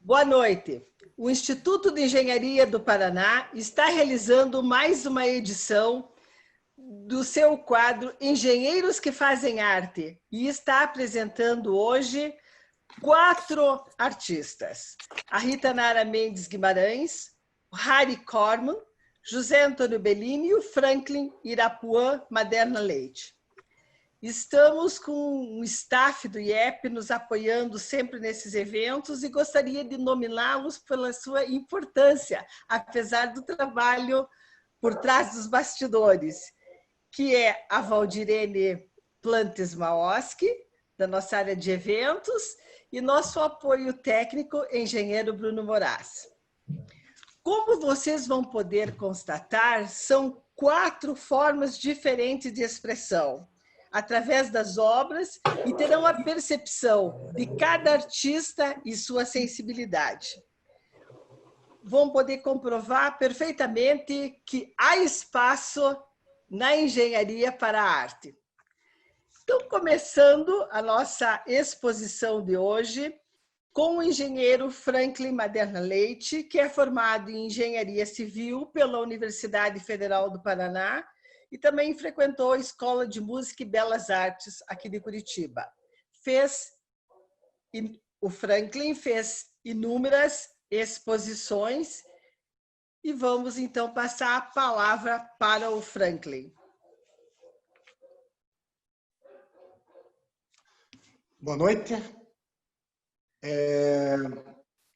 Boa noite. O Instituto de Engenharia do Paraná está realizando mais uma edição do seu quadro Engenheiros que Fazem Arte e está apresentando hoje 4 artistas. A Rita Nara Mendes Guimarães, o Harry Corman, José Antônio Bellini e o Franklin Irapuã Maderna Leite. Estamos com um staff do IEP nos apoiando sempre nesses eventos e gostaria de nominá-los pela sua importância, apesar do trabalho por trás dos bastidores, que é a Valdirene Plantes Maoski, da nossa área de eventos, e nosso apoio técnico, engenheiro Bruno Moraes. Como vocês vão poder constatar, são 4 formas diferentes de expressão, através das obras, e terão a percepção de cada artista e sua sensibilidade. Vão poder comprovar perfeitamente que há espaço na engenharia para a arte. Então, começando a nossa exposição de hoje, com o engenheiro Franklin Maderna Leite, que é formado em Engenharia Civil pela Universidade Federal do Paraná, e também frequentou a Escola de Música e Belas Artes aqui de Curitiba. O Franklin fez inúmeras exposições e vamos então passar a palavra para o Franklin. Boa noite.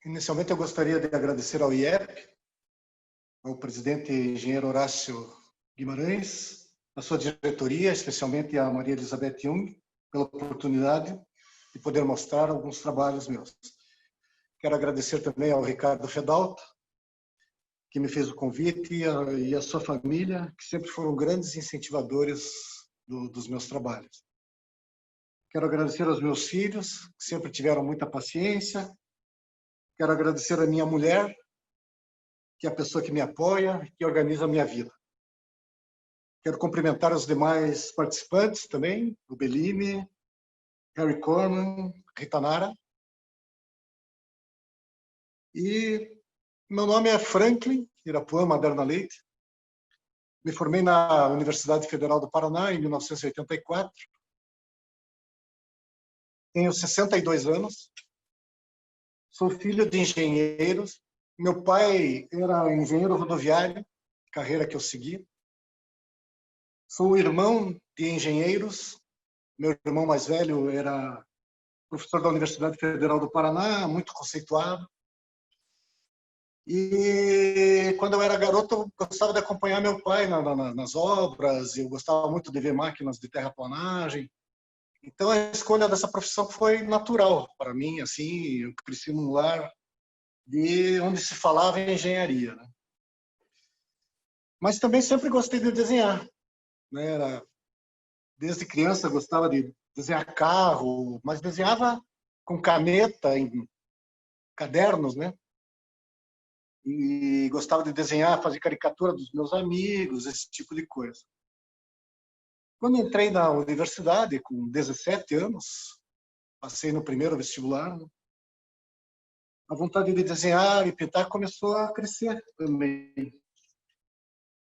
Inicialmente eu gostaria de agradecer ao IEP, ao presidente engenheiro Horácio Guimarães, a sua diretoria, especialmente a Maria Elizabeth Jung, pela oportunidade de poder mostrar alguns trabalhos meus. Quero agradecer também ao Ricardo Fedalta, que me fez o convite, e a sua família, que sempre foram grandes incentivadores dos meus trabalhos. Quero agradecer aos meus filhos, que sempre tiveram muita paciência. Quero agradecer a minha mulher, que é a pessoa que me apoia, que organiza a minha vida. Quero cumprimentar os demais participantes também, o Bellini, Harry Corman, Rita Nara. E meu nome é Franklin Irapuã Maderna Leite. Me formei na Universidade Federal do Paraná em 1984. Tenho 62 anos. Sou filho de engenheiros. Meu pai era engenheiro rodoviário, carreira que eu segui. Sou irmão de engenheiros. Meu irmão mais velho era professor da Universidade Federal do Paraná, muito conceituado. E quando eu era garoto, eu gostava de acompanhar meu pai nas obras, eu gostava muito de ver máquinas de terraplanagem. Então a escolha dessa profissão foi natural para mim, assim, eu cresci num lar de onde se falava em engenharia, né? Mas também sempre gostei de desenhar, né? Desde criança gostava de desenhar carro, mas desenhava com caneta em cadernos, né? E gostava de desenhar, fazer caricatura dos meus amigos, esse tipo de coisa. Quando entrei na universidade, com 17 anos, passei no primeiro vestibular, a vontade de desenhar e pintar começou a crescer também.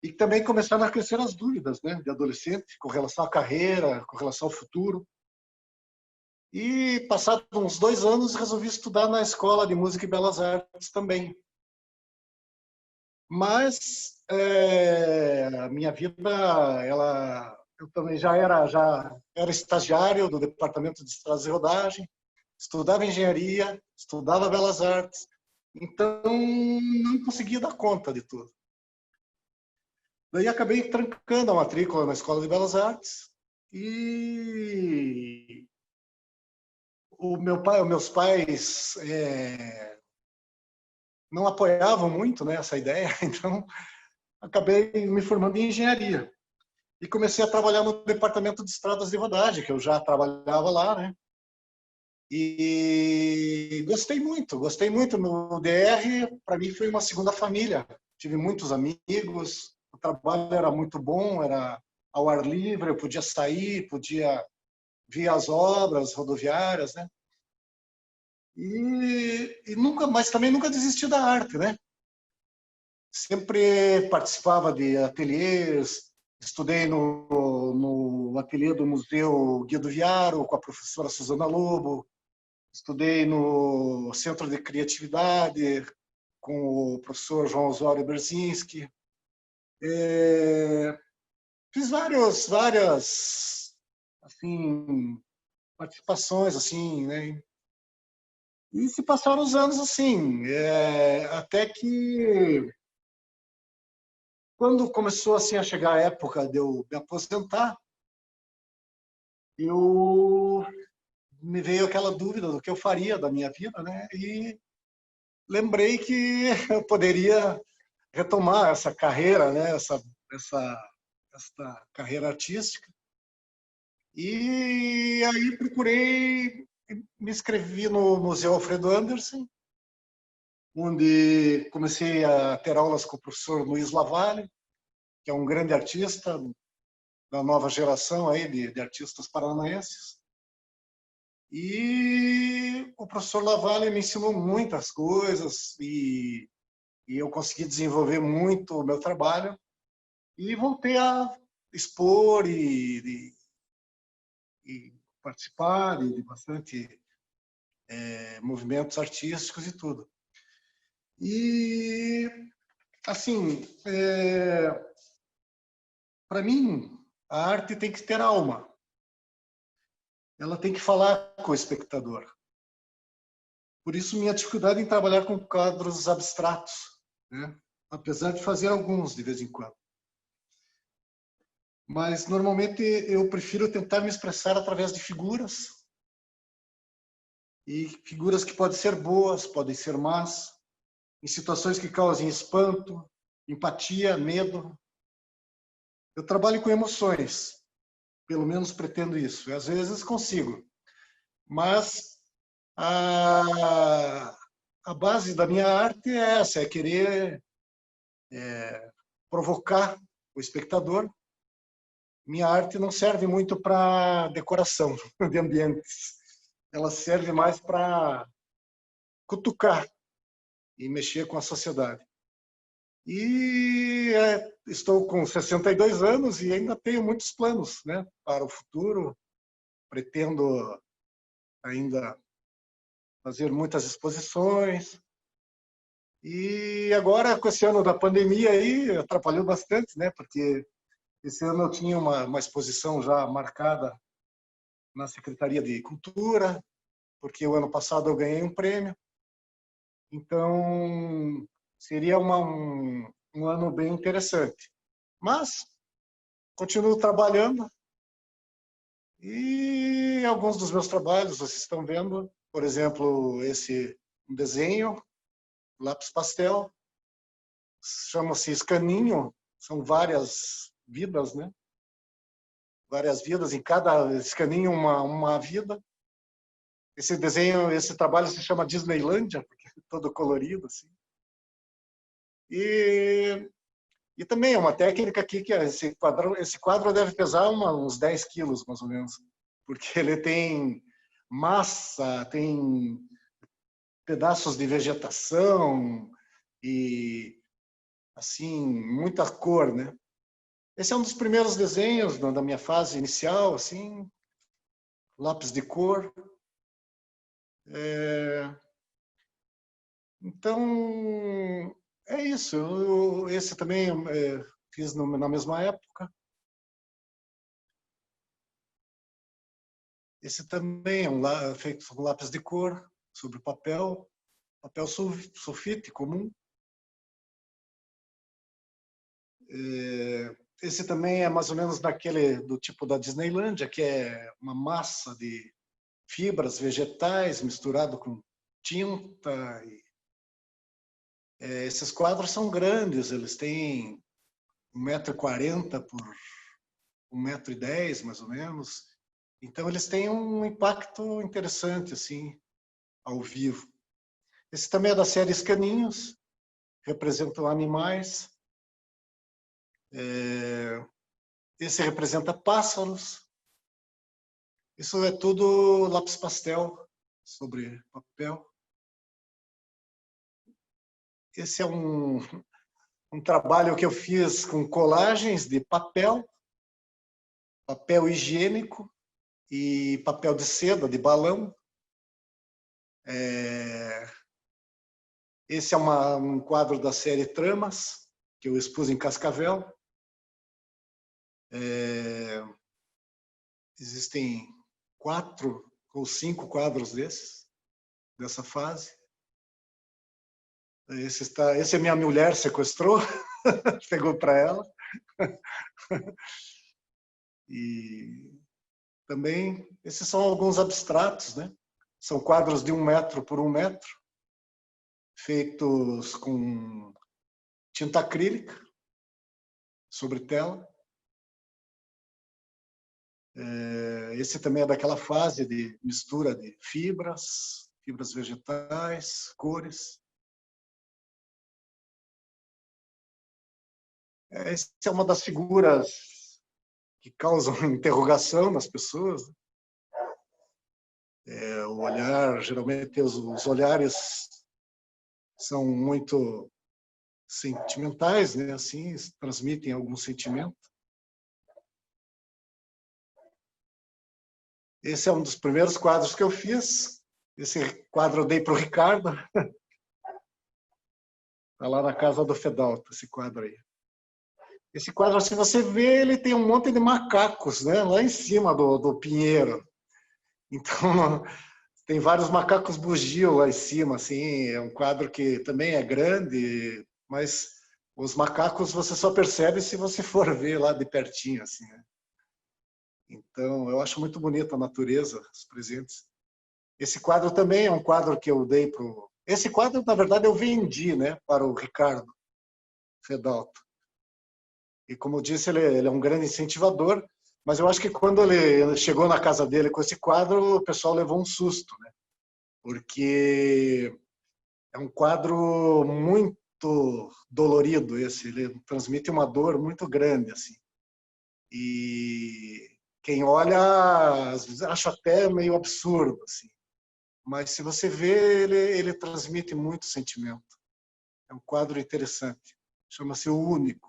E também começaram a crescer as dúvidas, né, de adolescente, com relação à carreira, com relação ao futuro. E, passados uns 2 anos, resolvi estudar na Escola de Música e Belas Artes também. Mas a minha vida, eu também já era estagiário do Departamento de Estradas e Rodagem, estudava engenharia, estudava belas artes, então não conseguia dar conta de tudo. Daí acabei trancando a matrícula na Escola de Belas Artes e meus pais não apoiavam muito, né, essa ideia, então acabei me formando em engenharia. E comecei a trabalhar no Departamento de Estradas de Rodagem, que eu já trabalhava lá, né? E gostei muito. No DR, para mim, foi uma segunda família. Tive muitos amigos, o trabalho era muito bom, era ao ar livre, eu podia sair, podia ver as obras rodoviárias, né? Mas também nunca desisti da arte, né? Sempre participava de ateliês, estudei no ateliê do Museu Guido Viaro, com a professora Suzana Lobo, estudei no Centro de Criatividade, com o professor João Osório Berzinski. Fiz várias assim, participações, assim, né? E se passaram os anos assim, até que quando começou assim a chegar a época de eu me aposentar, me veio aquela dúvida do que eu faria da minha vida, né? E lembrei que eu poderia retomar essa carreira, né? Essa carreira artística. E aí procurei, me inscrevi no Museu Alfredo Anderson, onde comecei a ter aulas com o professor Luiz Lavalle, que é um grande artista da nova geração aí de artistas paranaenses. E o professor Lavalle me ensinou muitas coisas e eu consegui desenvolver muito o meu trabalho e voltei a expor e participar de bastante movimentos artísticos e tudo. E, assim, para mim, a arte tem que ter alma. Ela tem que falar com o espectador. Por isso, minha dificuldade em trabalhar com quadros abstratos, né? Apesar de fazer alguns de vez em quando. Mas, normalmente, eu prefiro tentar me expressar através de figuras. E figuras que podem ser boas, podem ser más, em situações que causem espanto, empatia, medo. Eu trabalho com emoções, pelo menos pretendo isso. Às vezes consigo, mas a base da minha arte é essa, é querer provocar o espectador. Minha arte não serve muito para decoração de ambientes. Ela serve mais para cutucar e mexer com a sociedade. E estou com 62 anos e ainda tenho muitos planos, né, para o futuro. Pretendo ainda fazer muitas exposições. E agora, com esse ano da pandemia aí, atrapalhou bastante, né? Porque esse ano eu tinha uma exposição já marcada na Secretaria de Cultura, porque o ano passado eu ganhei um prêmio. Então, seria um ano bem interessante. Mas, continuo trabalhando e alguns dos meus trabalhos vocês estão vendo, por exemplo, esse desenho, lápis pastel, chama-se Escaninho, são várias vidas, né? Várias vidas, em cada escaninho uma vida. Esse desenho, esse trabalho se chama Disneylândia, porque é todo colorido, assim. E também é uma técnica aqui que esse quadro deve pesar uns 10 quilos, mais ou menos, porque ele tem massa, tem pedaços de vegetação e, assim, muita cor, né? Esse é um dos primeiros desenhos da minha fase inicial, assim, lápis de cor. Então, é isso. Esse também fiz na mesma época. Esse também é feito com lápis de cor, sobre papel sulfite comum. Esse também é mais ou menos do tipo da Disneylândia, que é uma massa de fibras vegetais misturado com tinta. Esses quadros são grandes, eles têm 1,40 m por 1,10 m, mais ou menos. Então, eles têm um impacto interessante, assim, ao vivo. Esse também é da série Escaninhos, representam animais. Esse representa pássaros. Isso é tudo lápis pastel, sobre papel. Esse é um trabalho que eu fiz com colagens de papel higiênico e papel de seda, de balão. Esse é um quadro da série Tramas, que eu expus em Cascavel. Existem 4 ou 5 quadros dessa fase. Esse a minha mulher sequestrou, pegou para ela. E também, esses são alguns abstratos, né? São quadros de 1 metro por 1 metro, feitos com tinta acrílica sobre tela. Esse também é daquela fase de mistura de fibras vegetais, cores. Essa é uma das figuras que causam interrogação nas pessoas. O olhar, geralmente os olhares são muito sentimentais, né? Assim, transmitem algum sentimento. Esse é um dos primeiros quadros que eu fiz. Esse quadro eu dei para o Ricardo. Está lá na casa do Fedalta, esse quadro aí. Esse quadro, se você vê, ele tem um monte de macacos, né? Lá em cima do pinheiro. Então, tem vários macacos bugio lá em cima, assim. É um quadro que também é grande, mas os macacos você só percebe se você for ver lá de pertinho, assim, né? Então, eu acho muito bonita a natureza, os presentes. Esse quadro também é um quadro que eu dei para o... Esse quadro, na verdade, eu vendi, né, para o Ricardo Fedalta. E, como eu disse, ele é um grande incentivador, mas eu acho que quando ele chegou na casa dele com esse quadro, o pessoal levou um susto, né? Porque é um quadro muito dolorido esse, ele transmite uma dor muito grande, assim. E quem olha, às vezes, acha até meio absurdo, assim. Mas se você vê, ele transmite muito sentimento. É um quadro interessante. Chama-se O Único.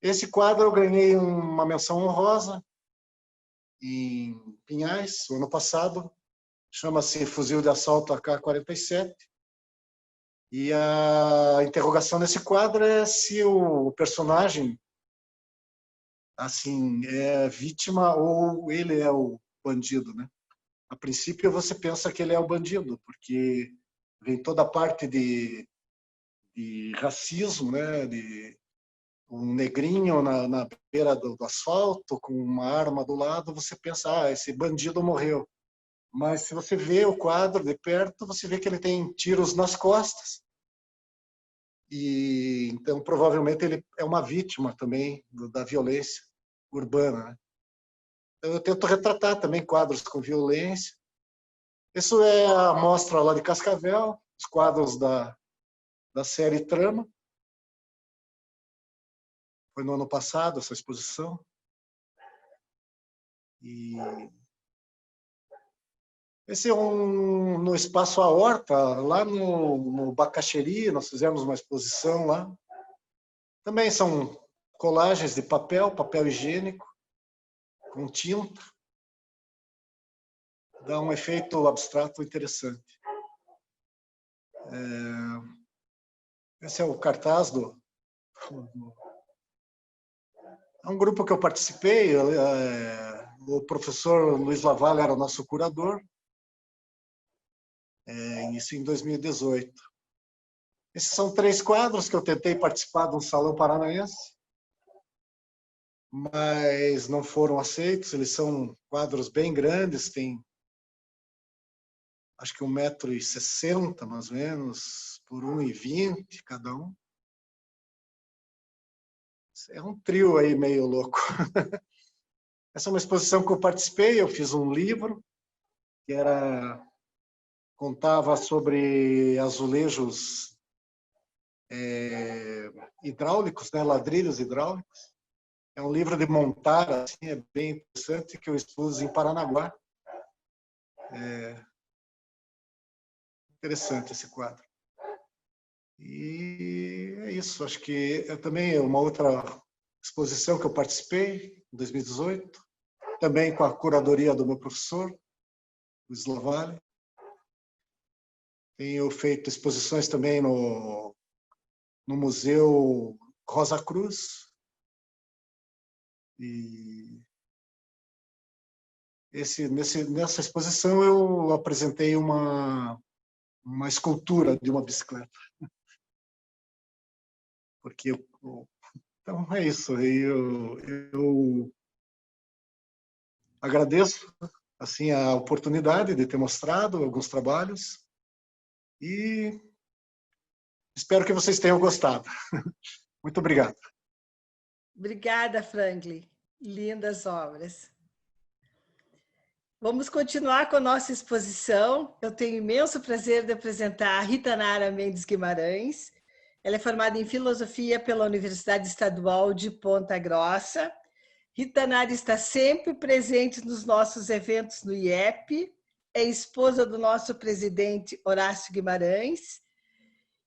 Esse quadro eu ganhei uma menção honrosa em Pinhais, o ano passado. Chama-se Fuzil de Assalto AK-47. E a interrogação nesse quadro é se o personagem assim é vítima ou ele é o bandido, né? A princípio você pensa que ele é o bandido, porque vem toda a parte de racismo, né? De um negrinho na beira do asfalto com uma arma do lado, você pensa, esse bandido morreu. Mas se você vê o quadro de perto, você vê que ele tem tiros nas costas. E então provavelmente ele é uma vítima também da violência urbana, né? Eu tento retratar também quadros com violência. Isso é a mostra lá de Cascavel, os quadros da série Trama. Foi no ano passado essa exposição. E esse é no Espaço A Horta, lá no Bacaxeri, nós fizemos uma exposição lá. Também são colagens de papel higiênico, com tinta. Dá um efeito abstrato interessante. Esse é o cartaz é um grupo que eu participei. O professor Luiz Lavalle era o nosso curador. Isso em 2018. Esses são 3 quadros que eu tentei participar de um salão paranaense, mas não foram aceitos. Eles são quadros bem grandes, tem acho que 1,60 m, mais ou menos, por 1,20 m cada um. É um trio aí meio louco. Essa é uma exposição que eu participei, eu fiz um livro que contava sobre azulejos hidráulicos, né, ladrilhos hidráulicos. É um livro de montar, assim, é bem interessante, que eu expus em Paranaguá. Interessante esse quadro. E é isso. Acho que também é uma outra exposição que eu participei, em 2018, também com a curadoria do meu professor, o Slavali. Tenho feito exposições também no Museu Rosa Cruz. E nessa exposição eu apresentei uma escultura de uma bicicleta. Porque então é isso. Eu agradeço assim a oportunidade de ter mostrado alguns trabalhos e espero que vocês tenham gostado. Muito obrigado. Obrigada, Franklin. Lindas obras. Vamos continuar com a nossa exposição. Eu tenho imenso prazer de apresentar a Rita Nara Mendes Guimarães. Ela é formada em Filosofia pela Universidade Estadual de Ponta Grossa. Rita Nara está sempre presente nos nossos eventos no IEP, é esposa do nosso presidente Horácio Guimarães,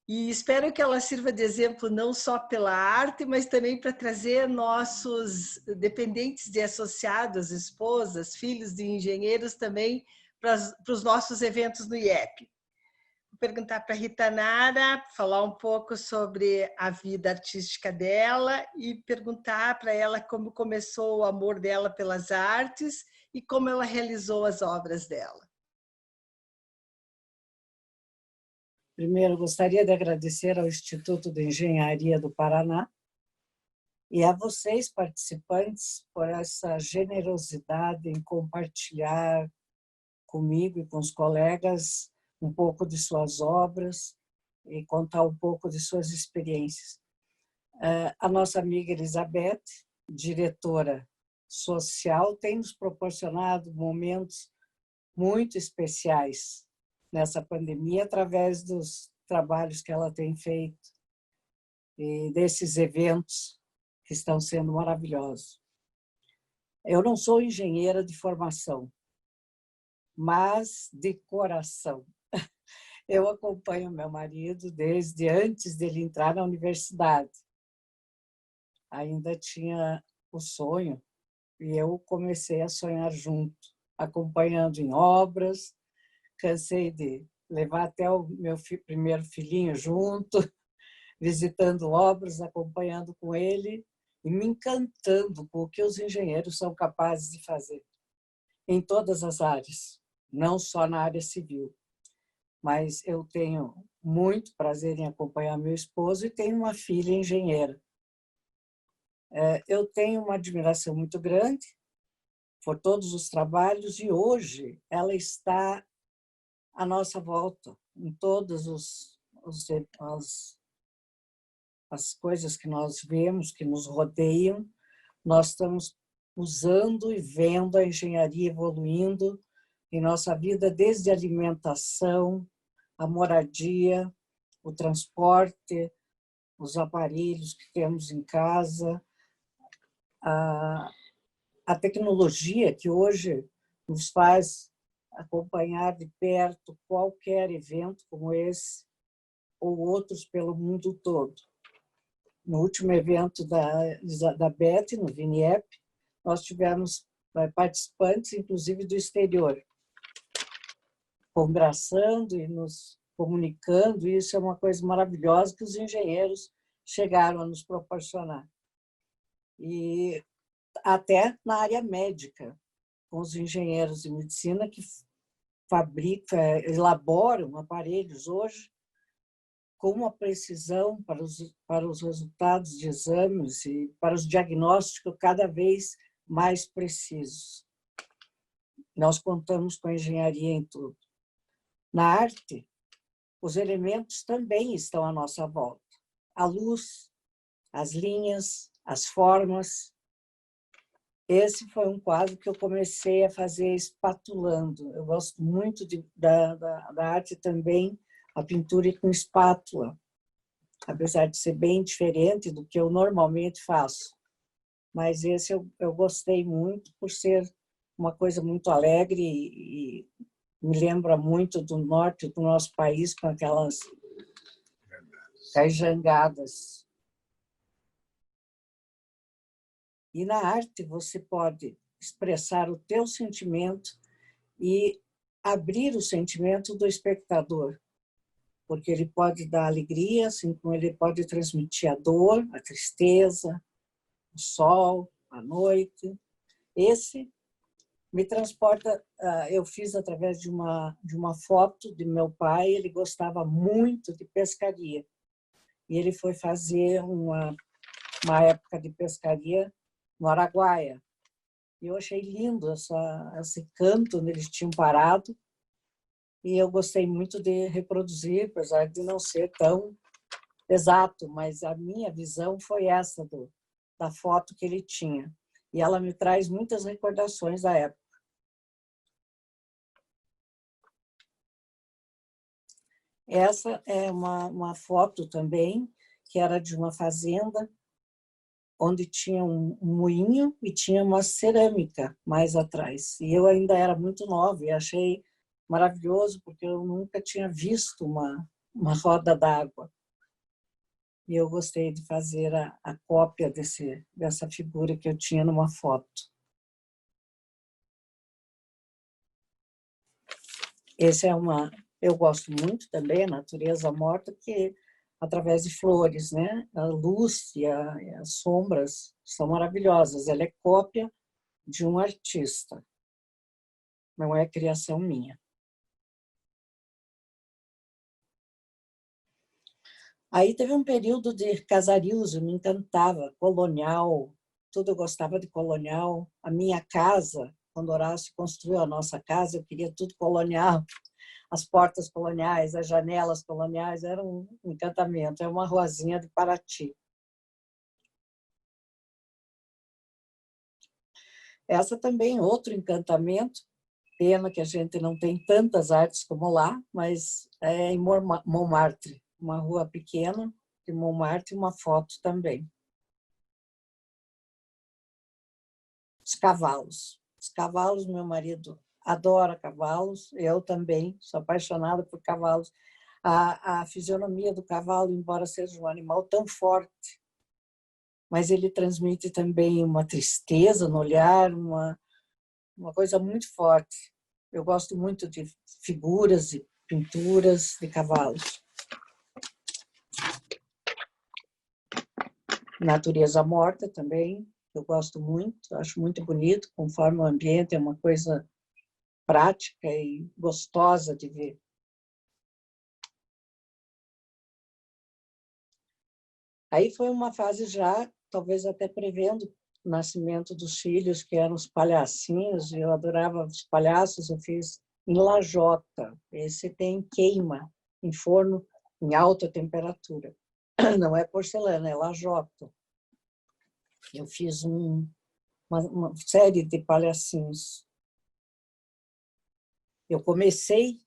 e espero que ela sirva de exemplo não só pela arte, mas também para trazer nossos dependentes de associados, esposas, filhos de engenheiros também para os nossos eventos no IEP. Vou perguntar para a Rita Nara, falar um pouco sobre a vida artística dela e perguntar para ela como começou o amor dela pelas artes e como ela realizou as obras dela. Primeiro, gostaria de agradecer ao Instituto de Engenharia do Paraná e a vocês, participantes, por essa generosidade em compartilhar comigo e com os colegas um pouco de suas obras e contar um pouco de suas experiências. A nossa amiga Elizabeth, diretora social, tem nos proporcionado momentos muito especiais nessa pandemia, através dos trabalhos que ela tem feito e desses eventos que estão sendo maravilhosos. Eu não sou engenheira de formação, mas de coração. Eu acompanho meu marido desde antes dele entrar na universidade. Ainda tinha o sonho e eu comecei a sonhar junto, acompanhando em obras. Cansei de levar até o meu primeiro filhinho junto, visitando obras, acompanhando com ele e me encantando com o que os engenheiros são capazes de fazer em todas as áreas, não só na área civil. Mas eu tenho muito prazer em acompanhar meu esposo e tenho uma filha engenheira. Eu tenho uma admiração muito grande por todos os trabalhos e hoje ela está à nossa volta, em todas as coisas que nós vemos, que nos rodeiam, nós estamos usando e vendo a engenharia evoluindo em nossa vida, desde a alimentação, a moradia, o transporte, os aparelhos que temos em casa, a tecnologia que hoje nos faz acompanhar de perto qualquer evento como esse ou outros pelo mundo todo. No último evento da Beth, no VINIEP, nós tivemos participantes, inclusive do exterior, conversando e nos comunicando, e isso é uma coisa maravilhosa que os engenheiros chegaram a nos proporcionar. E até na área médica, com os engenheiros de medicina que elaboram aparelhos hoje com uma precisão para os resultados de exames e para os diagnósticos cada vez mais precisos. Nós contamos com a engenharia em tudo. Na arte, os elementos também estão à nossa volta. A luz, as linhas, as formas. Esse foi um quadro que eu comecei a fazer espatulando. Eu gosto muito da arte também, a pintura com espátula, apesar de ser bem diferente do que eu normalmente faço. Mas esse eu gostei muito por ser uma coisa muito alegre e Me lembra muito do norte do nosso país, com aquelas jangadas. E na arte você pode expressar o teu sentimento e abrir o sentimento do espectador, porque ele pode dar alegria, assim como ele pode transmitir a dor, a tristeza, o sol, a noite. Esse me transporta, eu fiz através de uma foto de meu pai, ele gostava muito de pescaria. E ele foi fazer uma época de pescaria no Araguaia. E eu achei lindo esse canto onde eles tinham parado. E eu gostei muito de reproduzir, apesar de não ser tão exato, mas a minha visão foi essa da foto que ele tinha. E ela me traz muitas recordações da época. Essa é uma foto também, que era de uma fazenda, onde tinha um moinho e tinha uma cerâmica mais atrás. E eu ainda era muito nova e achei maravilhoso, porque eu nunca tinha visto uma roda d'água. E eu gostei de fazer a cópia dessa figura que eu tinha numa foto. Esse eu gosto muito também, a natureza morta, que através de flores, né? A luz e as sombras são maravilhosas. Ela é cópia de um artista, não é criação minha. Aí teve um período de casarios, me encantava, colonial, tudo eu gostava de colonial. A minha casa, quando Horácio construiu a nossa casa, eu queria tudo colonial. As portas coloniais, as janelas coloniais, era um encantamento. É uma ruazinha de Paraty. Essa também, outro encantamento. Pena que a gente não tem tantas artes como lá, mas é em Montmartre, uma rua pequena de Montmartre, uma foto também. Os cavalos. Os cavalos, meu marido adora cavalos, eu também, sou apaixonada por cavalos. A fisionomia do cavalo, embora seja um animal tão forte, mas ele transmite também uma tristeza no olhar, uma coisa muito forte. Eu gosto muito de figuras e pinturas de cavalos. Natureza morta também, eu gosto muito, acho muito bonito, conforme o ambiente, é uma coisa prática e gostosa de ver. Aí foi uma fase já, talvez até prevendo o nascimento dos filhos, que eram os palhacinhos, e eu adorava os palhaços, eu fiz em lajota. Esse tem queima, em forno, em alta temperatura. Não é porcelana, é lajota. Eu fiz uma série de palhacinhos. Eu comecei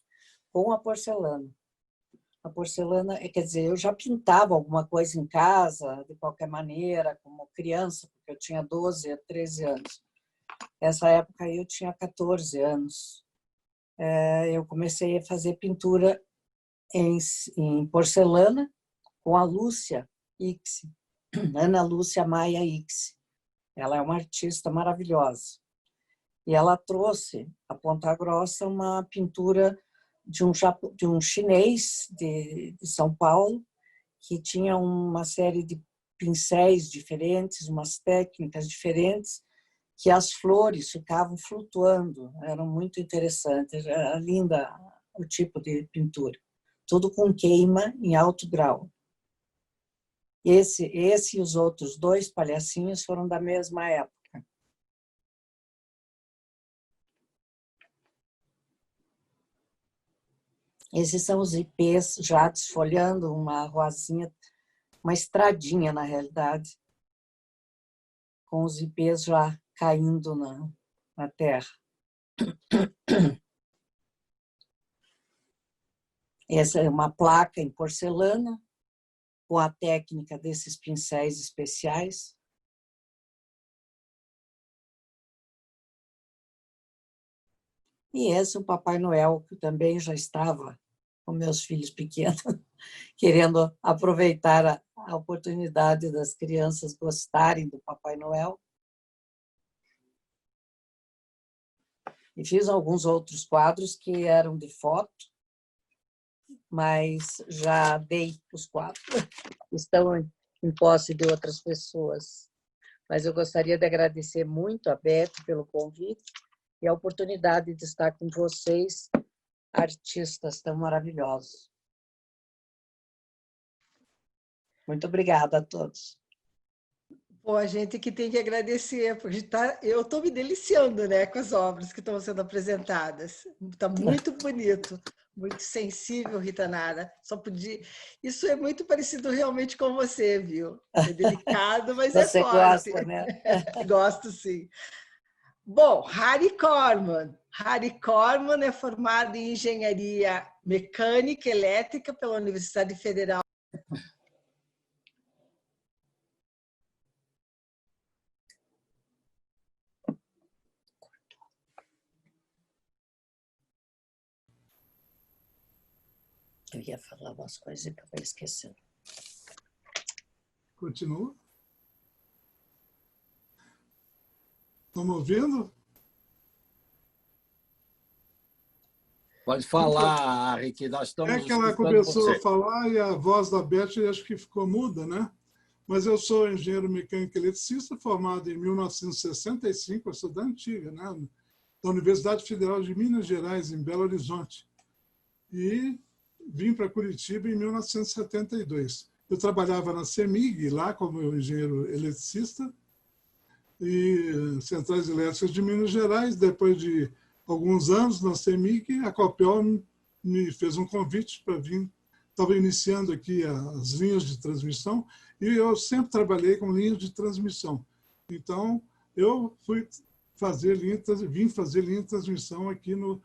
com a porcelana. A porcelana, quer dizer, eu já pintava alguma coisa em casa, de qualquer maneira, como criança, porque eu tinha 12 a 13 anos. Essa época aí eu tinha 14 anos. Eu comecei a fazer pintura em porcelana com a Lúcia Ixi, Ana Lúcia Maia Ixi. Ela é uma artista maravilhosa. E ela trouxe a Ponta Grossa uma pintura de um chinês de São Paulo, que tinha uma série de pincéis diferentes, umas técnicas diferentes, que as flores ficavam flutuando, eram muito interessantes, era linda o tipo de pintura. Tudo com queima em alto grau. Esse e os outros dois palhacinhos foram da mesma época. Esses são os ipês já desfolhando uma ruazinha, uma estradinha, na realidade, com os ipês já caindo na terra. Essa é uma placa em porcelana, com a técnica desses pincéis especiais. E esse o Papai Noel, que também já estava com meus filhos pequenos, querendo aproveitar a oportunidade das crianças gostarem do Papai Noel. E fiz alguns outros quadros que eram de foto, mas já dei os quadros, estão em posse de outras pessoas. Mas eu gostaria de agradecer muito a Beth pelo convite e a oportunidade de estar com vocês, artistas tão maravilhosos. Muito obrigada a todos. Pô, a gente que tem que agradecer, porque eu estou me deliciando, né, com as obras que estão sendo apresentadas. Está muito bonito, muito sensível, Rita Nara. Só podia... Isso é muito parecido realmente com você, viu? É delicado, mas é Você forte. gosta, né? Gosto, sim. Bom, Harry Corman. Harry Corman é formado em Engenharia Mecânica e Elétrica pela Universidade Federal. Eu ia falar umas coisas e acabei esquecendo. Continua. Estão me ouvindo? Pode falar, Rick, nós estamos É que ela escutando começou você. a falar e a voz da Beth acho que ficou muda, né? Mas eu sou engenheiro mecânico e eletricista, formado em 1965, eu sou da antiga, né? Da Universidade Federal de Minas Gerais, em Belo Horizonte. E vim para Curitiba em 1972. Eu trabalhava na CEMIG, lá como engenheiro eletricista, e Centrais Elétricas de Minas Gerais. Depois de alguns anos na CEMIG, a Copel me fez um convite para vir. Estava iniciando aqui as linhas de transmissão e eu sempre trabalhei com linhas de transmissão. Então, eu vim fazer linha de transmissão aqui no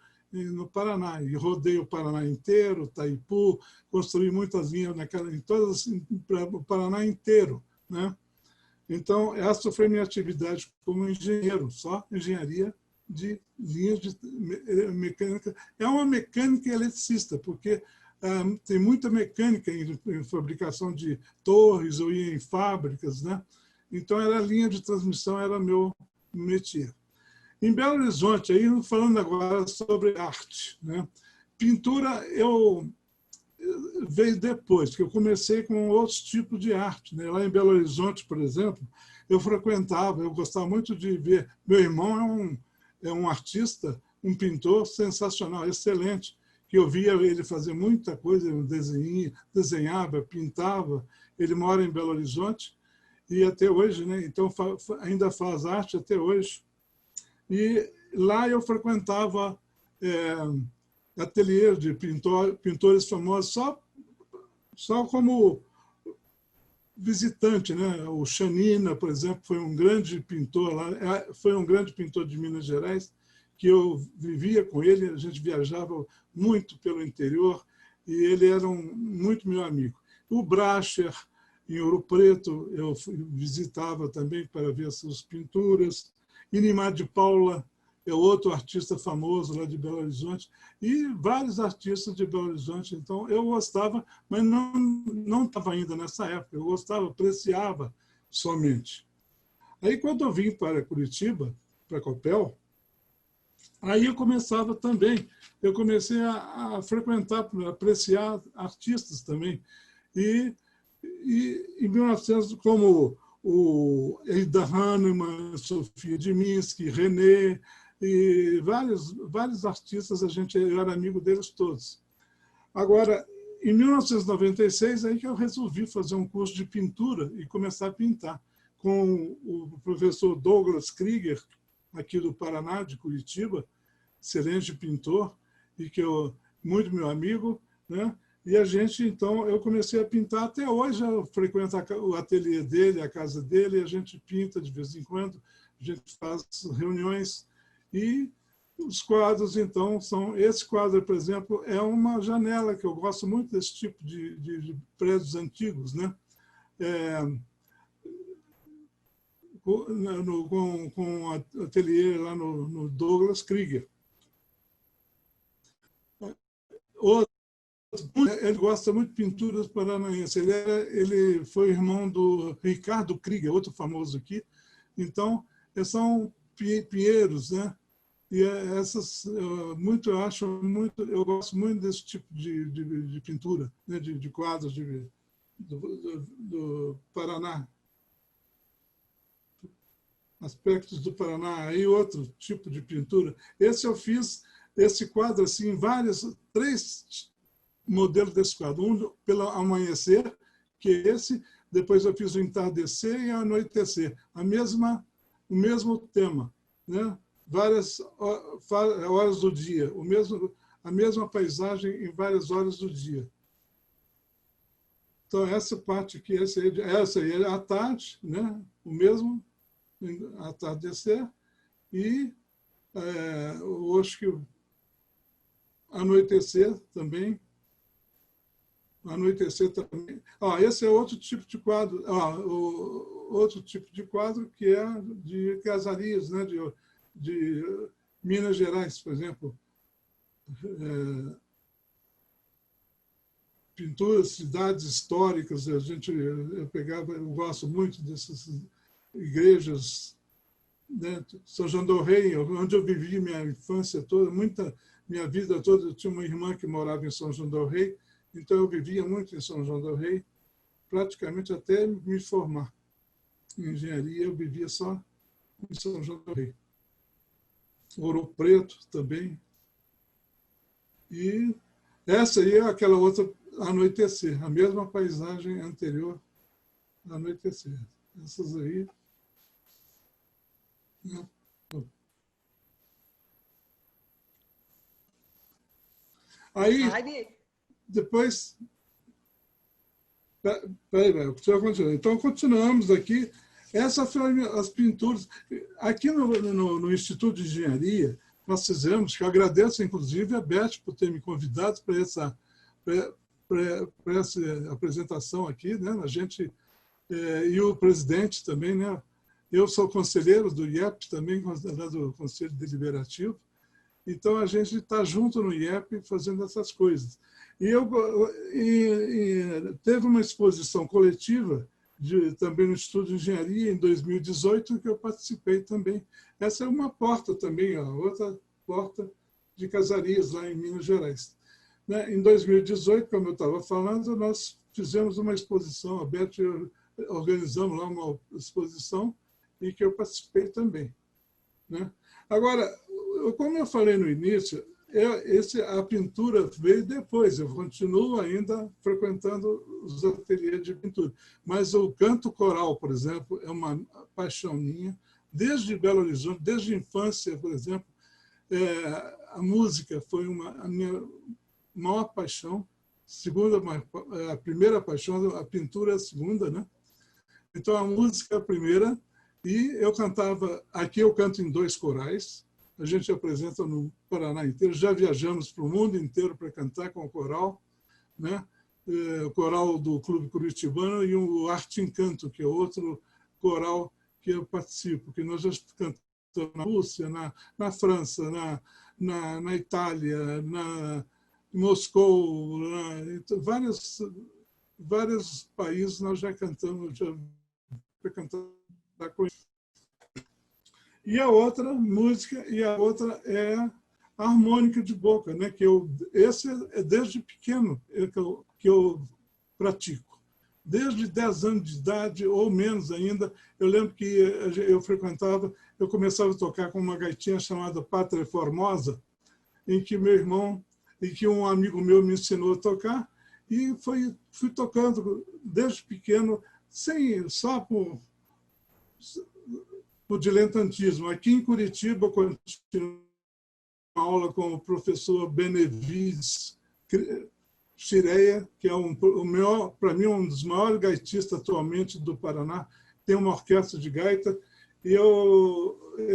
Paraná. E rodei o Paraná inteiro, Itaipu, construí muitas linhas para o Paraná inteiro, né? Então, essa foi minha atividade como engenheiro, só engenharia de linhas de mecânica. É uma mecânica eletricista, porque tem muita mecânica em fabricação de torres ou em fábricas, né? Então, era a linha de transmissão, era meu métier. Em Belo Horizonte, aí, falando agora sobre arte, né? Pintura, veio depois, que eu comecei com outros tipos de arte, né? Lá em Belo Horizonte, por exemplo, eu gostava muito de ver. Meu irmão é um artista, um pintor sensacional, excelente, que eu via ele fazer muita coisa, desenhava, pintava. Ele mora em Belo Horizonte e até hoje, né? Então ainda faz arte até hoje. E lá eu frequentava ateliê de pintores famosos só como visitante, né? O Chanina, por exemplo, foi um grande pintor lá, foi um grande pintor de Minas Gerais, que eu vivia com ele, a gente viajava muito pelo interior e ele era muito meu amigo. O Bracher, em Ouro Preto, eu visitava também para ver suas pinturas. Inimar de Paula é outro artista famoso lá de Belo Horizonte, e vários artistas de Belo Horizonte. Então, eu gostava, mas não estava ainda nessa época, eu gostava, apreciava somente. Aí, quando eu vim para Curitiba, para a Copel, aí eu começava também, eu comecei a frequentar, a apreciar artistas também. E em 1900, como o Eida Hahnemann, Sofia Diminsky, René, e vários artistas, eu era amigo deles todos. Agora, em 1996, aí que eu resolvi fazer um curso de pintura e começar a pintar com o professor Douglas Krieger, aqui do Paraná, de Curitiba, excelente pintor, e muito meu amigo, né? E então, eu comecei a pintar. Até hoje eu frequento o ateliê dele, a casa dele, e a gente pinta de vez em quando, a gente faz reuniões. E os quadros, então, esse quadro, por exemplo, é uma janela, que eu gosto muito desse tipo de prédios antigos, né? Com o ateliê lá no Douglas Krieger. outro, ele gosta muito de pinturas paranaenses. Ele foi irmão do Ricardo Krieger, outro famoso aqui. Então, são pinheiros, né? E essas, eu gosto muito desse tipo de pintura, né? de quadros do Paraná. Aspectos do Paraná. Aí outro tipo de pintura. Eu fiz esse quadro assim, em três modelos desse quadro. Um pelo amanhecer, que é esse. Depois eu fiz o entardecer e o anoitecer. O mesmo tema, né? Várias horas do dia, a mesma paisagem em várias horas do dia. Então, essa parte aqui, essa aí é à tarde, né? O mesmo atardecer, e eu acho que anoitecer também. Anoitecer também. Esse é outro tipo de quadro. Outro tipo de quadro que é de casarias, né? de Minas Gerais, por exemplo. Pinturas, cidades históricas. Eu gosto muito dessas igrejas, né? São João del Rei, onde eu vivi minha infância toda, minha vida toda. Eu tinha uma irmã que morava em São João del Rei, então eu vivia muito em São João del Rei, praticamente até me formar em engenharia, eu vivia só em São João del Rei. Ouro Preto também. E essa aí é aquela outra, anoitecer, a mesma paisagem anterior, anoitecer. Essas aí. Né? Aí, depois... Peraí, deixa eu continuar. Então, continuamos aqui. Essas foram as pinturas. Aqui no Instituto de Engenharia, nós fizemos, que eu agradeço, inclusive, a Beth por ter me convidado para essa apresentação aqui, né? A gente, e o presidente também, né? Eu sou conselheiro do IEP também, do Conselho Deliberativo. Então, a gente está junto no IEP fazendo essas coisas. E teve uma exposição coletiva também no Instituto de Engenharia, em 2018, que eu participei também. Essa é uma porta também, outra porta de casarias lá em Minas Gerais. Né? Em 2018, como eu estava falando, nós fizemos uma exposição, a Beth organizamos lá uma exposição e que eu participei também. Né? Agora, como eu falei no início, a pintura veio depois, eu continuo ainda frequentando os ateliês de pintura. Mas o canto coral, por exemplo, é uma paixão minha, desde Belo Horizonte, desde a infância, por exemplo. A música foi a minha maior paixão, a primeira paixão, a pintura a segunda, né? Então, a música é a primeira, e eu cantava, aqui eu canto em 2 corais, a gente apresenta no Paraná inteiro, já viajamos para o mundo inteiro para cantar com o coral, né? O coral do Clube Curitibano e o Arte Encanto, que é outro coral que eu participo, que nós já cantamos na Rússia, na França, na Itália, em Moscou, vários países nós já cantamos, para cantar com isso. E a outra música, e a outra é a harmônica de boca, né? Esse é desde pequeno que eu pratico. Desde 10 anos de idade, ou menos ainda, eu lembro que eu começava a tocar com uma gaitinha chamada Pátria Formosa, em que meu irmão, e que um amigo meu me ensinou a tocar, e fui tocando desde pequeno, só por diletantismo. Aqui em Curitiba, eu continuo uma aula com o professor Benevides Chireia, que é para mim, um dos maiores gaitistas atualmente do Paraná. Tem uma orquestra de gaita, e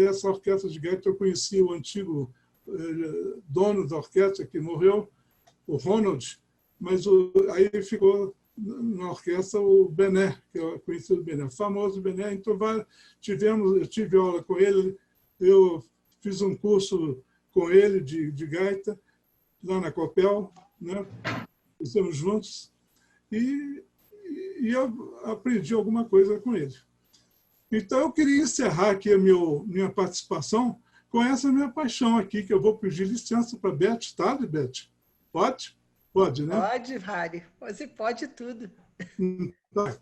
essa orquestra de gaita eu conheci o antigo dono da orquestra, que morreu, o Ronald, mas aí ficou na orquestra o Bené, que é conhecido Bené, o famoso Bené. Então, eu tive aula com ele, eu fiz um curso com ele de gaita, lá na Copel, né? Estamos juntos e eu aprendi alguma coisa com ele. Então, eu queria encerrar aqui a minha participação com essa minha paixão aqui, que eu vou pedir licença para a Beth, tá, Beth? Pode? Pode, né? Pode, Harry. Você pode tudo. Tá.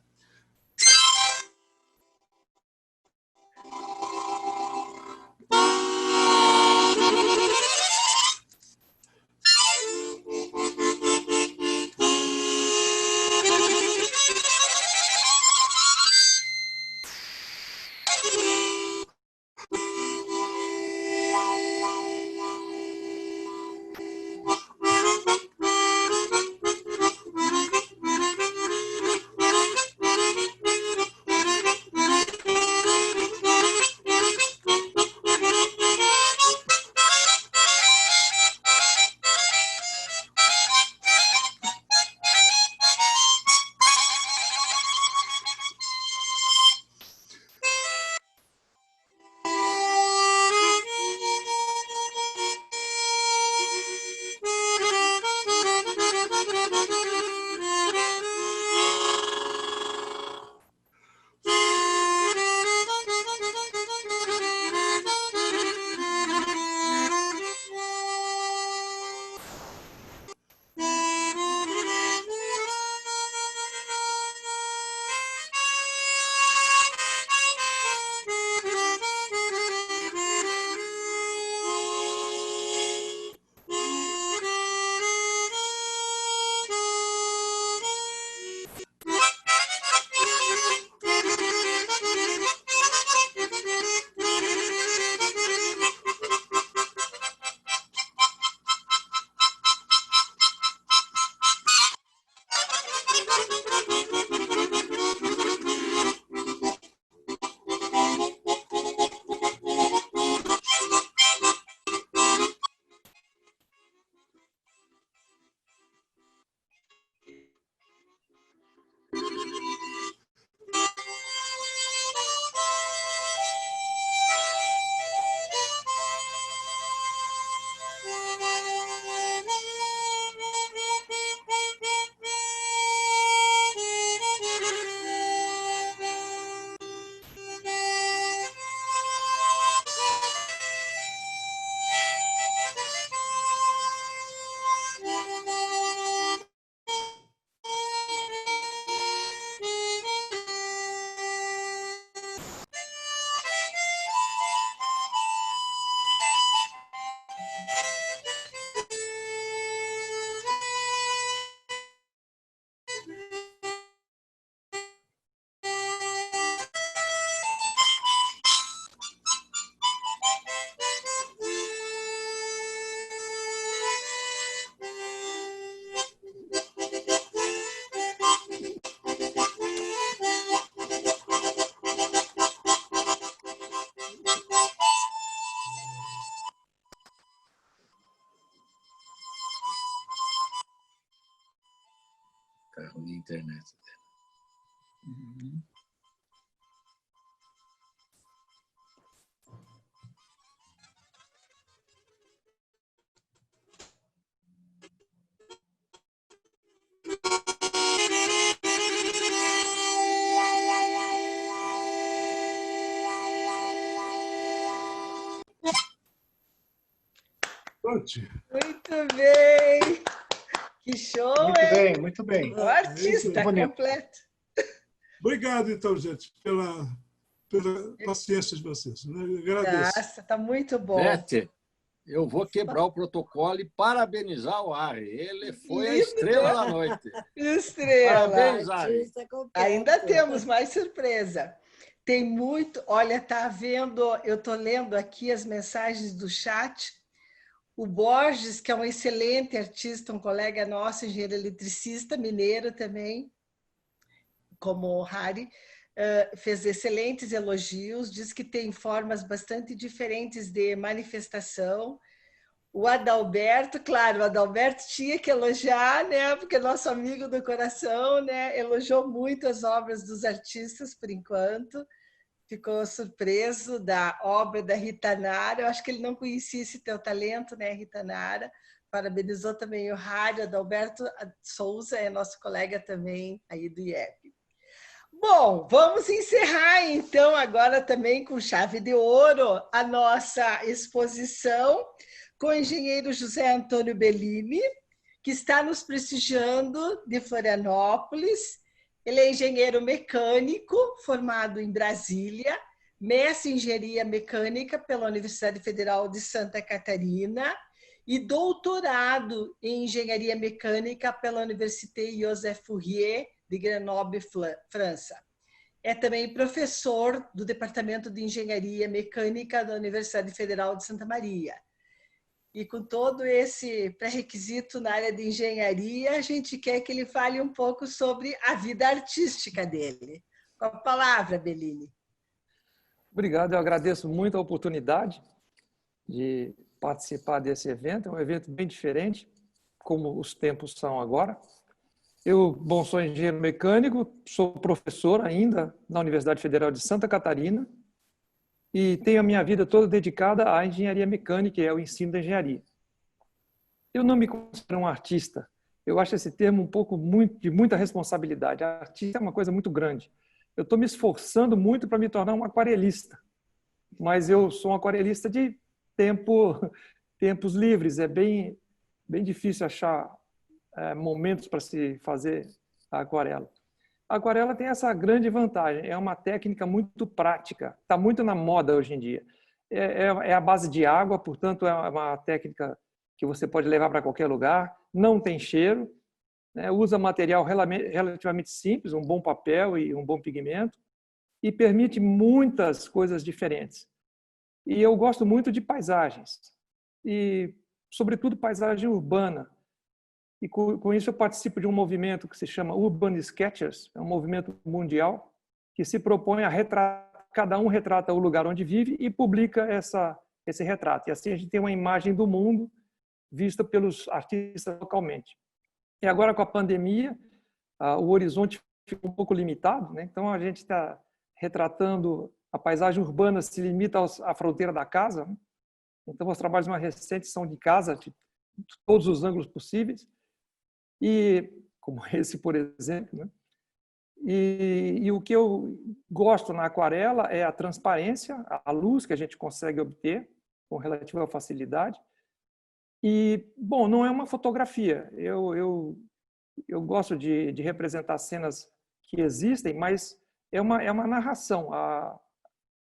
Carro na internet dela. Uhum. Muito bem! Que show, muito hein? bem, muito bem. O artista completo. Obrigado, então, gente, pela paciência de vocês. Né? Eu agradeço. Nossa, está muito bom. Beth, eu vou quebrar o protocolo e parabenizar o Harry. Ele foi a estrela da noite. Estrela. Parabéns, Harry. Ainda temos mais surpresa. Tem muito... Olha, tá vendo... Eu estou lendo aqui as mensagens do chat. O Borges, que é um excelente artista, um colega nosso, engenheiro eletricista, mineiro também, como o Harry, fez excelentes elogios, diz que tem formas bastante diferentes de manifestação. O Adalberto, claro, o Adalberto tinha que elogiar, né? Porque é nosso amigo do coração, né? Elogiou muito as obras dos artistas, por enquanto. Ficou surpreso da obra da Rita Nara. Eu acho que ele não conhecia esse teu talento, né, Rita Nara? parabenizou também o rádio, Adalberto Souza, é nosso colega também aí do IEP. Bom, vamos encerrar então agora também com chave de ouro a nossa exposição com o engenheiro José Antônio Bellini, que está nos prestigiando de Florianópolis. Ele é engenheiro mecânico, formado em Brasília, mestre em engenharia mecânica pela Universidade Federal de Santa Catarina e doutorado em engenharia mecânica pela Université Joseph Fourier de Grenoble, França. É também professor do Departamento de Engenharia Mecânica da Universidade Federal de Santa Maria. E com todo esse pré-requisito na área de engenharia, a gente quer que ele fale um pouco sobre a vida artística dele. Com a palavra, Bellini. Obrigado, eu agradeço muito a oportunidade de participar desse evento. É um evento bem diferente, como os tempos são agora. Eu, sou engenheiro mecânico, sou professor ainda na Universidade Federal de Santa Catarina e tenho a minha vida toda dedicada à engenharia mecânica e ao ensino da engenharia. Eu não me considero um artista. Eu acho esse termo um pouco de muita responsabilidade. Artista é uma coisa muito grande. Eu estou me esforçando muito para me tornar um aquarelista, mas eu sou um aquarelista de tempos livres. É bem difícil achar momentos para se fazer a aquarela. A aquarela tem essa grande vantagem, é uma técnica muito prática, está muito na moda hoje em dia. É a base de água, portanto, é uma técnica que você pode levar para qualquer lugar, não tem cheiro, né? Usa material relativamente simples, um bom papel e um bom pigmento, e permite muitas coisas diferentes. E eu gosto muito de paisagens, e sobretudo paisagem urbana. E com isso eu participo de um movimento que se chama Urban Sketchers, é um movimento mundial que se propõe a retratar, cada um retrata o lugar onde vive e publica esse retrato. E assim a gente tem uma imagem do mundo vista pelos artistas localmente. E agora com a pandemia, o horizonte ficou um pouco limitado, né? Então a gente está retratando a paisagem urbana, se limita à fronteira da casa, né? Então os trabalhos mais recentes são de casa, de todos os ângulos possíveis. E como esse, por exemplo, né? E o que eu gosto na aquarela é a transparência, a luz que a gente consegue obter com relativa facilidade. E, bom, não é uma fotografia. Eu gosto de representar cenas que existem, mas é uma narração. A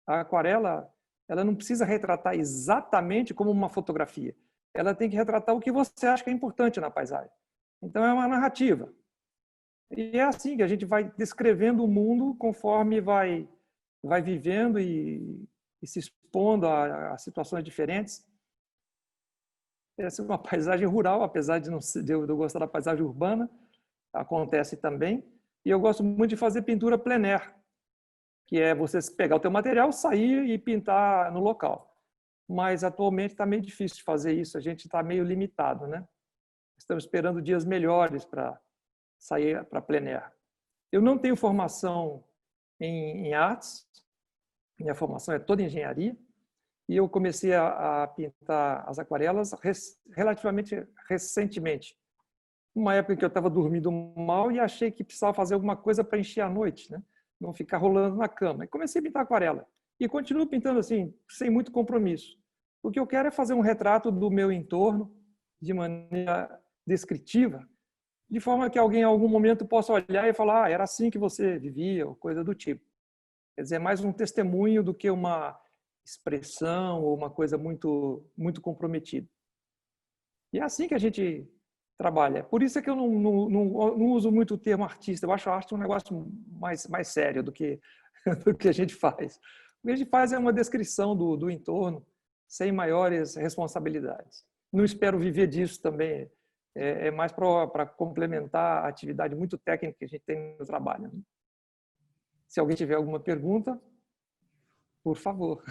aquarela, ela não precisa retratar exatamente como uma fotografia. Ela tem que retratar o que você acha que é importante na paisagem. Então, é uma narrativa. E é assim que a gente vai descrevendo o mundo conforme vai vivendo e se expondo a situações diferentes. Essa é uma paisagem rural, apesar de eu gostar da paisagem urbana, acontece também. E eu gosto muito de fazer pintura plein air, que é você pegar o teu material, sair e pintar no local. Mas atualmente está meio difícil de fazer isso, a gente está meio limitado, né? Estamos esperando dias melhores para sair para plein air. Eu não tenho formação em artes, minha formação é toda em engenharia, e eu comecei a pintar as aquarelas relativamente recentemente. Uma época em que eu estava dormindo mal e achei que precisava fazer alguma coisa para encher a noite, né? Não ficar rolando na cama. E comecei a pintar aquarela. E continuo pintando assim, sem muito compromisso. O que eu quero é fazer um retrato do meu entorno de maneira descritiva, de forma que alguém em algum momento possa olhar e falar, era assim que você vivia, ou coisa do tipo. Quer dizer, é mais um testemunho do que uma expressão ou uma coisa muito comprometida. E é assim que a gente trabalha. Por isso é que eu não uso muito o termo artista. Eu acho a arte um negócio mais sério do que a gente faz. O que a gente faz é uma descrição do entorno, sem maiores responsabilidades. Não espero viver disso também. É mais para complementar a atividade muito técnica que a gente tem no trabalho. Se alguém tiver alguma pergunta, por favor.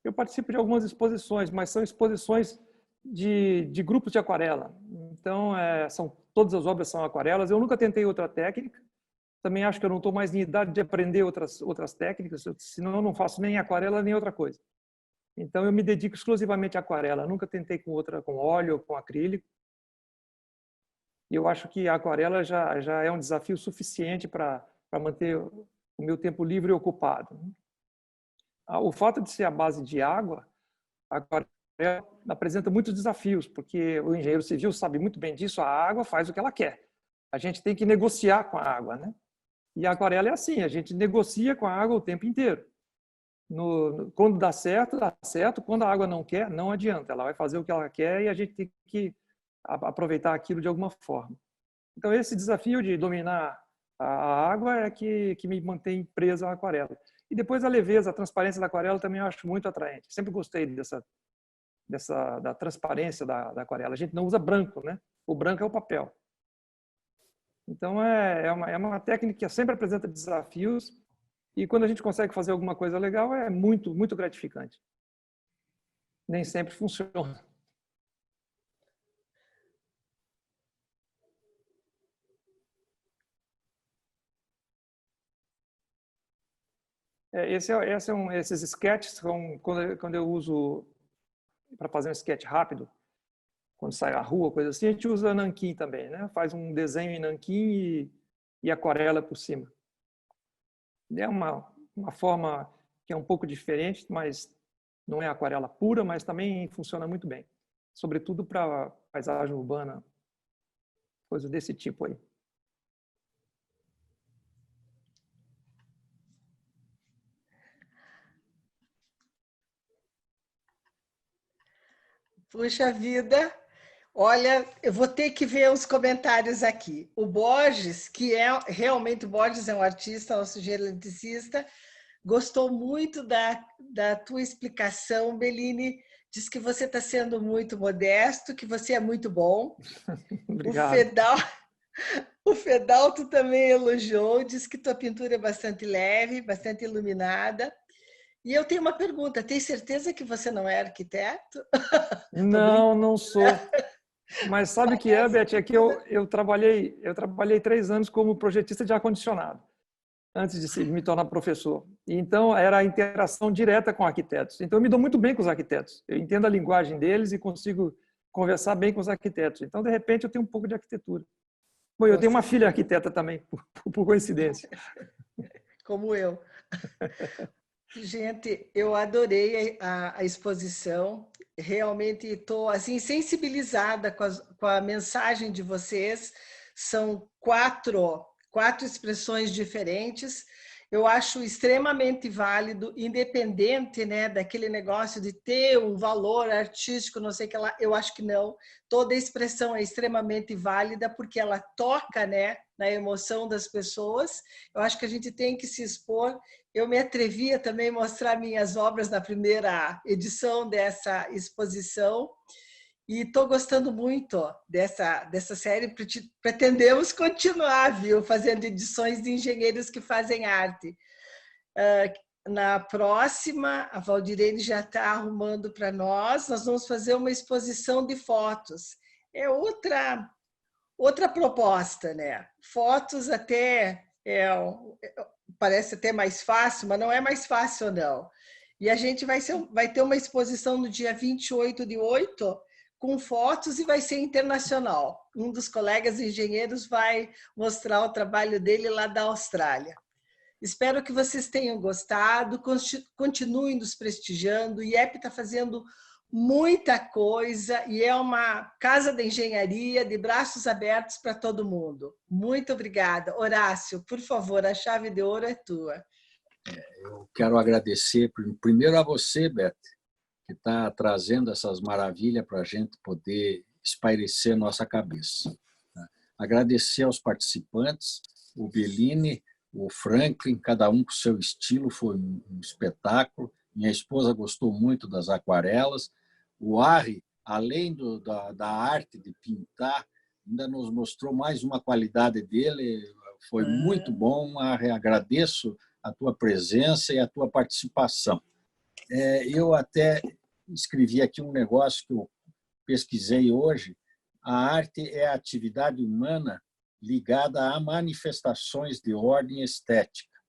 Eu participo de algumas exposições, mas são exposições de grupos de aquarela. Então, todas as obras são aquarelas. Eu nunca tentei outra técnica. Também acho que eu não estou mais em idade de aprender outras técnicas, senão eu não faço nem aquarela nem outra coisa. Então, eu me dedico exclusivamente à aquarela. Eu nunca tentei com óleo ou com acrílico. E eu acho que a aquarela já é um desafio suficiente para manter o meu tempo livre e ocupado. O fato de ser à base de água, a aquarela apresenta muitos desafios, porque o engenheiro civil sabe muito bem disso, a água faz o que ela quer. A gente tem que negociar com a água, né? E a aquarela é assim, a gente negocia com a água o tempo inteiro. Quando dá certo, dá certo. Quando a água não quer, não adianta. Ela vai fazer o que ela quer e a gente tem que aproveitar aquilo de alguma forma. Então, esse desafio de dominar a água é que me mantém presa à aquarela. E depois a leveza, a transparência da aquarela também eu acho muito atraente. Sempre gostei da transparência da aquarela. A gente não usa branco, né? O branco é o papel. Então, é uma técnica que sempre apresenta desafios e quando a gente consegue fazer alguma coisa legal é muito, muito gratificante. Nem sempre funciona. Esses sketches são quando eu uso para fazer um sketch rápido, quando sai à rua, coisa assim, a gente usa nanquim também, né? Faz um desenho em nanquim e aquarela por cima. É uma forma que é um pouco diferente, mas não é aquarela pura, mas também funciona muito bem. Sobretudo para paisagem urbana, coisa desse tipo aí. Puxa vida, olha, eu vou ter que ver os comentários aqui. O Borges, que realmente o Borges é um artista, nosso geneticista, gostou muito da tua explicação, Bellini. Diz que você está sendo muito modesto, que você é muito bom. Obrigado. O Fedalto também elogiou, diz que tua pintura é bastante leve, bastante iluminada. E eu tenho uma pergunta, tem certeza que você não é arquiteto? Não, não sou. Mas sabe o que é, Beth? É que eu trabalhei 3 anos como projetista de ar-condicionado, antes de me tornar professor. E então, era a interação direta com arquitetos. Então, eu me dou muito bem com os arquitetos. Eu entendo a linguagem deles e consigo conversar bem com os arquitetos. Então, de repente, eu tenho um pouco de arquitetura. Bom, eu tenho uma filha arquiteta também, por coincidência. Como eu. Gente, eu adorei a exposição. Realmente estou assim, sensibilizada com a mensagem de vocês. São quatro expressões diferentes. Eu acho extremamente válido, independente, né, daquele negócio de ter um valor artístico, não sei o que lá. Eu acho que não. Toda expressão é extremamente válida porque ela toca, né, na emoção das pessoas. Eu acho que a gente tem que se expor. Eu me atrevi a também mostrar minhas obras na primeira edição dessa exposição. E estou gostando muito dessa série. Pretendemos continuar, viu? Fazendo edições de engenheiros que fazem arte. Na próxima, a Valdirene já está arrumando para nós. Nós vamos fazer uma exposição de fotos. É outra proposta, né? Fotos até parece até mais fácil, mas não é mais fácil, não. E a gente vai ter uma exposição no dia 28/8, com fotos, e vai ser internacional. Um dos colegas engenheiros vai mostrar o trabalho dele lá da Austrália. Espero que vocês tenham gostado, continuem nos prestigiando. O IEP está fazendo muita coisa e é uma casa da engenharia de braços abertos para todo mundo. Muito obrigada. Horácio, por favor, a chave de ouro é tua. Eu quero agradecer primeiro a você, Beth, que está trazendo essas maravilhas para a gente poder espairecer nossa cabeça. Agradecer aos participantes, o Bellini, o Franklin, cada um com seu estilo, foi um espetáculo. Minha esposa gostou muito das aquarelas. O Harry, além da arte de pintar, ainda nos mostrou mais uma qualidade dele. Foi muito bom, Harry. Agradeço a tua presença e a tua participação. Eu até escrevi aqui um negócio que eu pesquisei hoje. A arte é a atividade humana ligada a manifestações de ordem estética,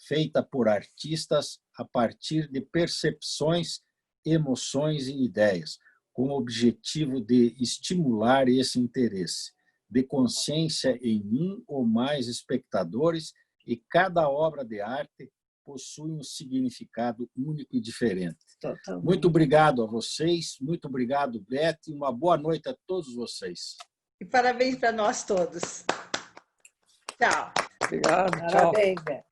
feita por artistas a partir de percepções, emoções e ideias, com o objetivo de estimular esse interesse, de consciência em um ou mais espectadores, e cada obra de arte possui um significado único e diferente. Totalmente. Muito obrigado a vocês, muito obrigado, Beth, e uma boa noite a todos vocês. E parabéns para nós todos. Tchau. Obrigado, tchau. Parabéns, Beth.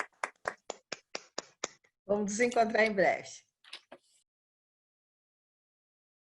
Vamos nos encontrar em breve.